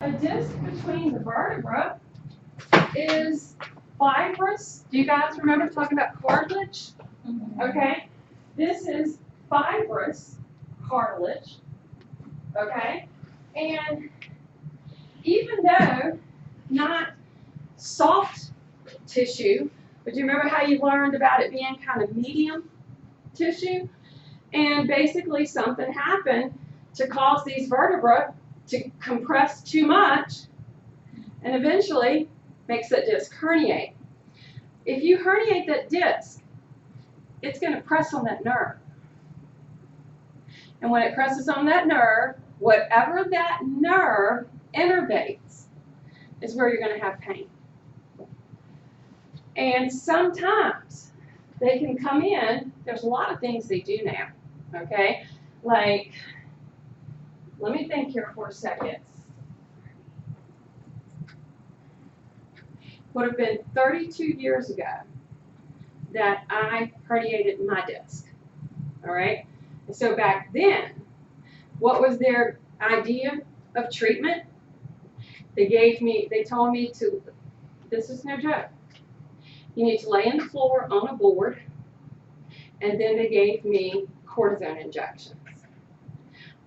a disc between the vertebra is fibrous. Do you guys remember talking about cartilage? Okay. This is fibrous cartilage. Okay. And even though not soft tissue, but do you remember how you learned about it being kind of medium tissue? And basically something happened to cause these vertebrae to compress too much and eventually makes that disc herniate. If you herniate that disc, it's going to press on that nerve. And when it presses on that nerve, whatever that nerve innervates is where you're going to have pain. And sometimes they can come in, there's a lot of things they do now, okay? Like, let me think here for a second. Would have been 32 years ago that I herniated my disc, all right? And so back then, what was their idea of treatment? They told me to, this is no joke, you need to lay on the floor on a board, and then they gave me cortisone injections.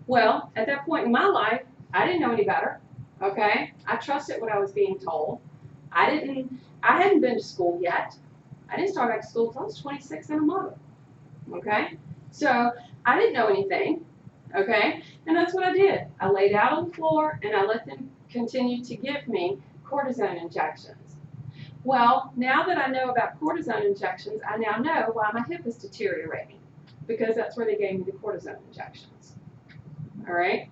Well, at that point in my life, I didn't know any better, okay? I trusted what I was being told. I hadn't been to school yet. I didn't start back to school until I was 26 and a mother, okay? So I didn't know anything, okay? And that's what I did. I laid out on the floor and I let them continue to give me cortisone injections. Well, now that I know about cortisone injections, I now know why my hip is deteriorating, because that's where they gave me the cortisone injections, all right?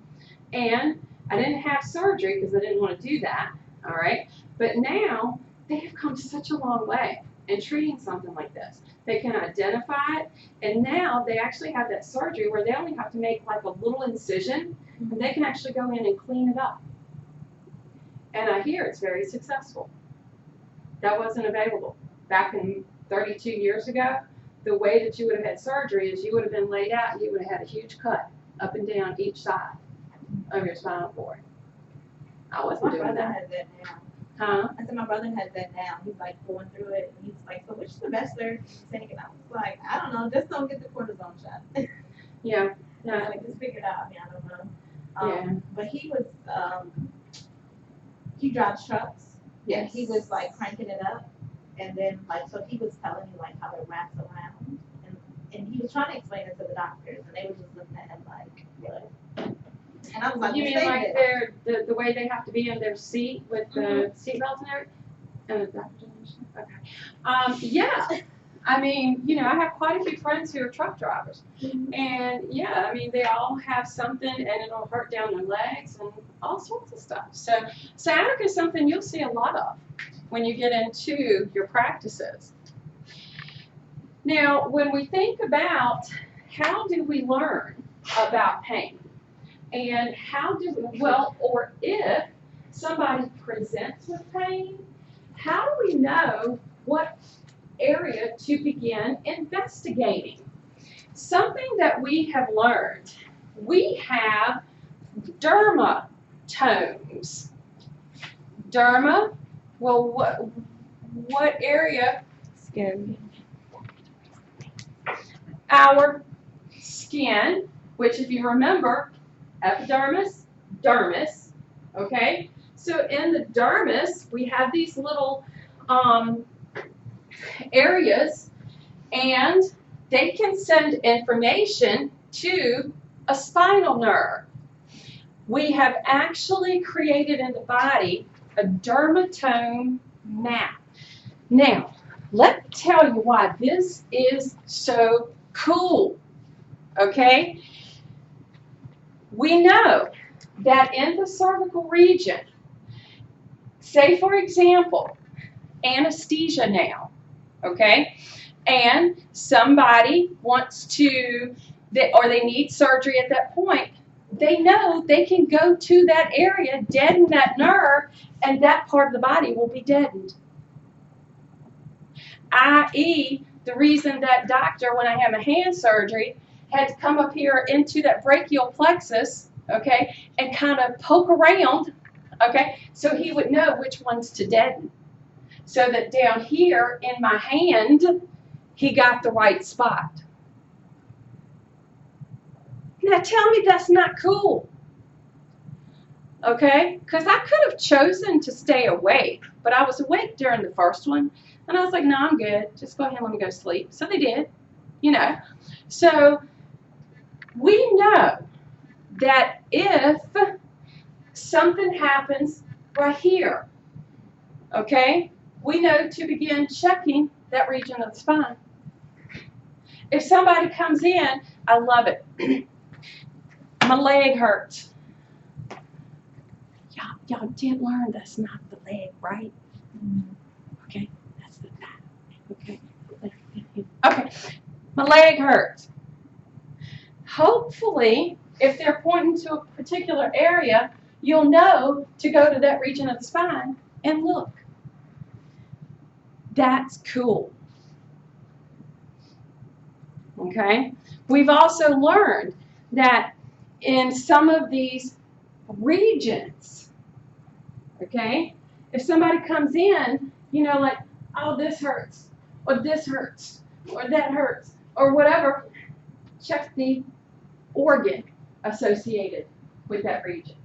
And I didn't have surgery because I didn't want to do that, all right? But now they have come such a long way in treating something like this. They can identify it, and now they actually have that surgery where they only have to make like a little incision, and they can actually go in and clean it up. And I hear it's very successful. That wasn't available. Back in 32 years ago, the way that you would have had surgery is you would have been laid out and you would have had a huge cut up and down each side of your spinal cord. I wasn't doing that. My brother has that now. Huh? I said my brother has that now. He's like going through it. And he's like, so which is the best surgery you think? And I was like, I don't know. Just don't get the cortisone shot. Yeah. Yeah. Like, just figure it out. I mean, I don't know. Yeah. But he was, he drives trucks. Yes. And he was like cranking it up. And then like, so he was telling me like how it wraps around. And he was trying to explain it to the doctors. And they were just looking at him like, what? And I was like, You mean like the way they have to be in their seat with the seat belts and everything? And the doctor understand? Okay. Yeah. I mean, you know, I have quite a few friends who are truck drivers. And yeah, I mean, they all have something and it'll hurt down their legs and all sorts of stuff. So sciatica is something you'll see a lot of when you get into your practices. Now, when we think about how do we learn about pain? And how do we, well, or if somebody presents with pain, how do we know what area to begin investigating? Something that we have learned, we have dermatomes. Derma, well, what area? Skin. Our skin, which if you remember, epidermis, dermis, okay? So in the dermis, we have these little areas, and they can send information to a spinal nerve. We have actually created in the body a dermatome map. Now, let me tell you why this is so cool, okay? We know that in the cervical region, say for example, anesthesia now, okay? And somebody wants to, or they need surgery at that point, they know they can go to that area, deaden that nerve, and that part of the body will be deadened. I.e., the reason that doctor, when I had my hand surgery, had to come up here into that brachial plexus, okay, and kind of poke around Okay, so he would know which ones to deaden. So that down here in my hand, he got the right spot. Now tell me that's not cool. Okay, because I could have chosen to stay awake, but I was awake during the first one, and I was like, no, I'm good. Just go ahead and let me go to sleep. So they did, you know. So we know that if something happens right here, okay, we know to begin checking that region of the spine. If somebody comes in, I love it. My leg hurts. Y'all did learn that's not the leg, right? Okay, that's the back. Okay. Okay, my leg hurts. Hopefully, if they're pointing to a particular area, you'll know to go to that region of the spine and look. That's cool. Okay? We've also learned that in some of these regions, okay, if somebody comes in, you know, like, oh, this hurts, or that hurts, or whatever, check the organ associated with that region.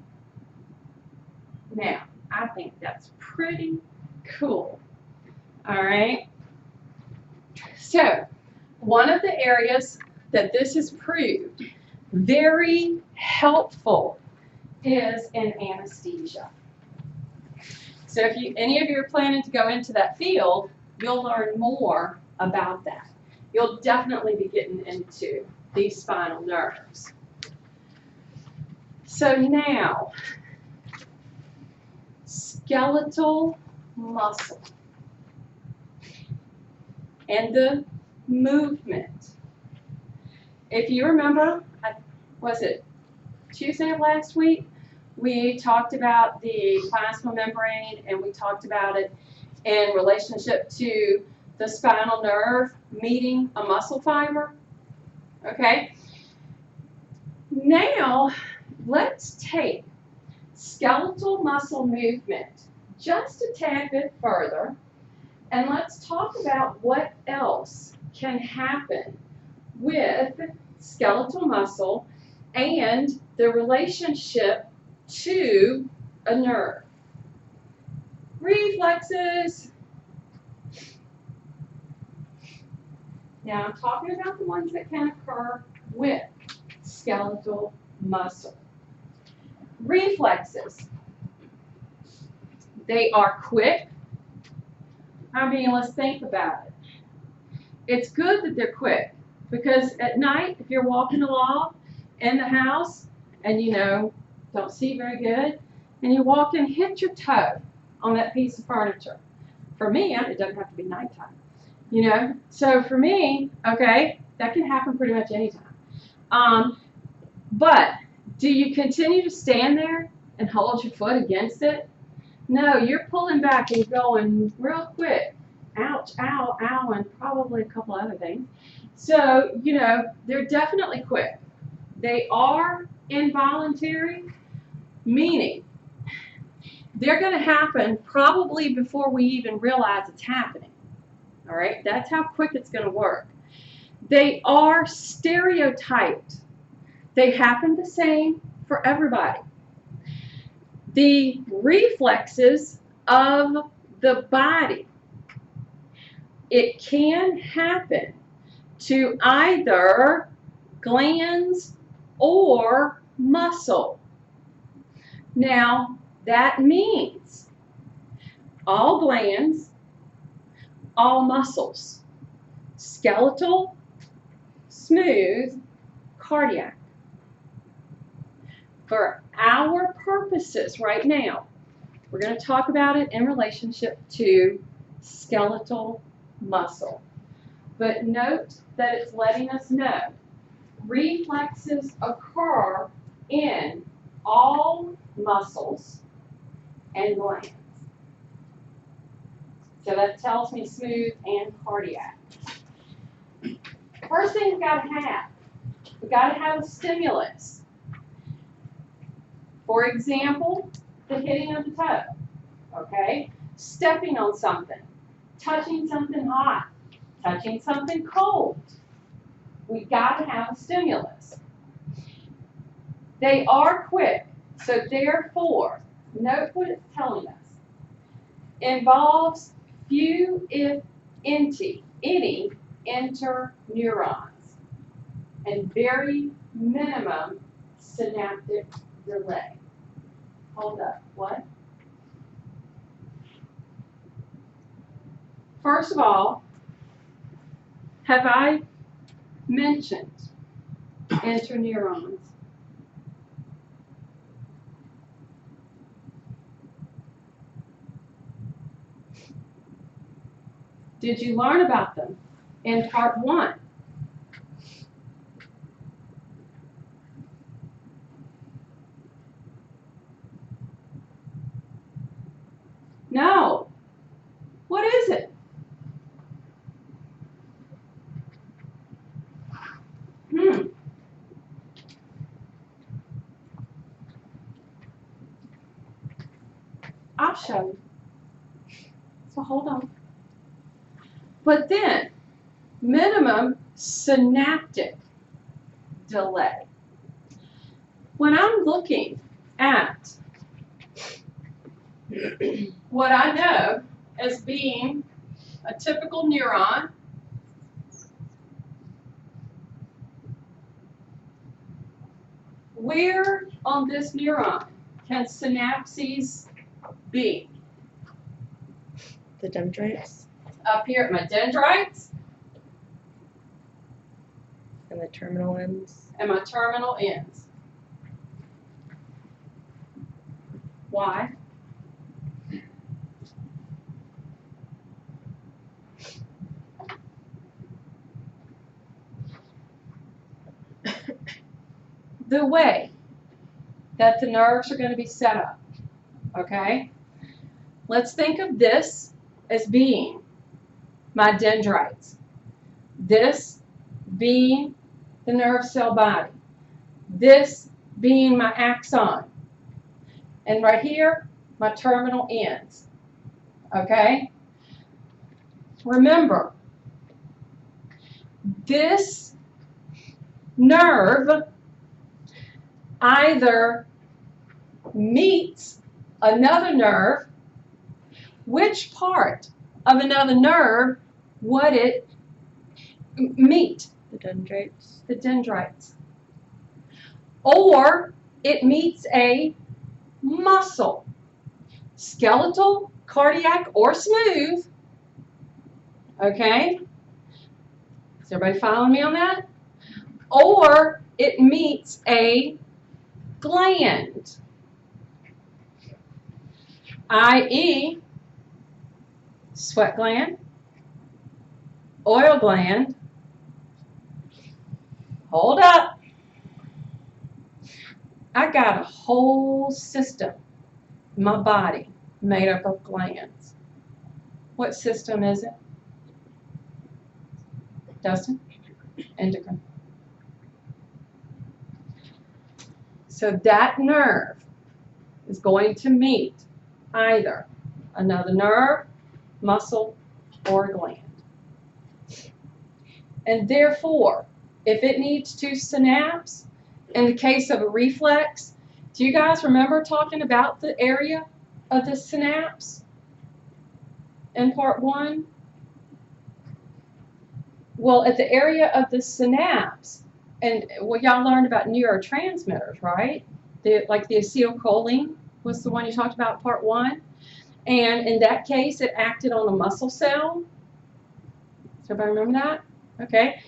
Now, I think that's pretty cool. All right? So, one of the areas that this has proved very helpful is in anesthesia. So if any of you are planning to go into that field, you'll learn more about that. You'll definitely be getting into these spinal nerves. So now, skeletal muscle and the movement. If you remember, was it Tuesday of last week? We talked about the plasma membrane, and we talked about it in relationship to the spinal nerve meeting a muscle fiber. Okay? Now, let's take skeletal muscle movement just a tad bit further, and let's talk about what else can happen with skeletal muscle and the relationship to a nerve. Reflexes. Now I'm talking about the ones that can occur with skeletal muscle. Reflexes. They are quick. I mean, let's think about it. It's good that they're quick, because at night, if you're walking along in the house and you know, don't see very good, and you walk and hit your toe on that piece of furniture. For me, it doesn't have to be nighttime, you know. So for me, okay, that can happen pretty much anytime. But do you continue to stand there and hold your foot against it? No, you're pulling back and going real quick. Ouch, ow, ow, and probably a couple other things. So, you know, they're definitely quick. They are involuntary, meaning they're going to happen probably before we even realize it's happening. All right? That's how quick it's going to work. They are stereotyped. They happen the same for everybody. The reflexes of the body, it can happen to either glands or muscle. Now, that means all glands, all muscles, skeletal, smooth, cardiac. For our purposes right now, we're going to talk about it in relationship to skeletal muscle. But note that it's letting us know reflexes occur in all muscles and glands. So that tells me smooth and cardiac. First thing we've got to have a stimulus. For example, the hitting of the toe, okay? Stepping on something, touching something hot, touching something cold. We've got to have a stimulus. They are quick, so therefore, note what it's telling us. Involves few, if any, interneurons and very minimum synaptic delay. Hold up, what? First of all, have I mentioned interneurons? Did you learn about them in part 1? No. What is it? I'll show you. So hold on. But then, minimum synaptic delay. When I'm looking at what I know as being a typical neuron, where on this neuron can synapses be? The dendrites Up here at my dendrites and the terminal ends. and my terminal ends. Why? The way that the nerves are going to be set up, okay? Let's think of this as being my dendrites. This being the nerve cell body. This being my axon. And right here, my terminal ends, okay? Remember, this nerve either meets another nerve. Which part of another nerve would it meet? The dendrites. The dendrites. Or it meets a muscle. Skeletal, cardiac, or smooth. Okay? Is everybody following me on that? Or it meets a gland, i.e., sweat gland, oil gland. Hold up. I got a whole system in my body made up of glands. What system is it? Dustin? Endocrine. So that nerve is going to meet either another nerve, muscle, or gland. And therefore, if it needs to synapse, in the case of a reflex, do you guys remember talking about the area of the synapse in part 1? Well, at the area of the synapse, and well, y'all learned about neurotransmitters, right? Like the acetylcholine was the one you talked about in part 1. And in that case, it acted on a muscle cell. Does everybody remember that? Okay.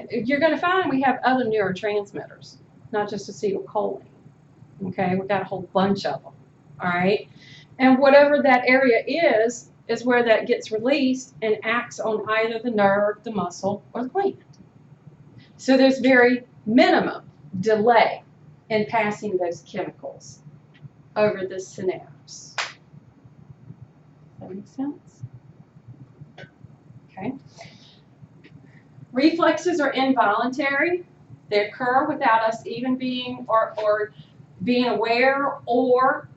You're going to find we have other neurotransmitters, not just acetylcholine. Okay, we've got a whole bunch of them. All right. And whatever that area is where that gets released and acts on either the nerve, the muscle, or the gland. So there's very minimum delay in passing those chemicals over the synapse. Does that make sense? Okay. Reflexes are involuntary. They occur without us even being or being aware or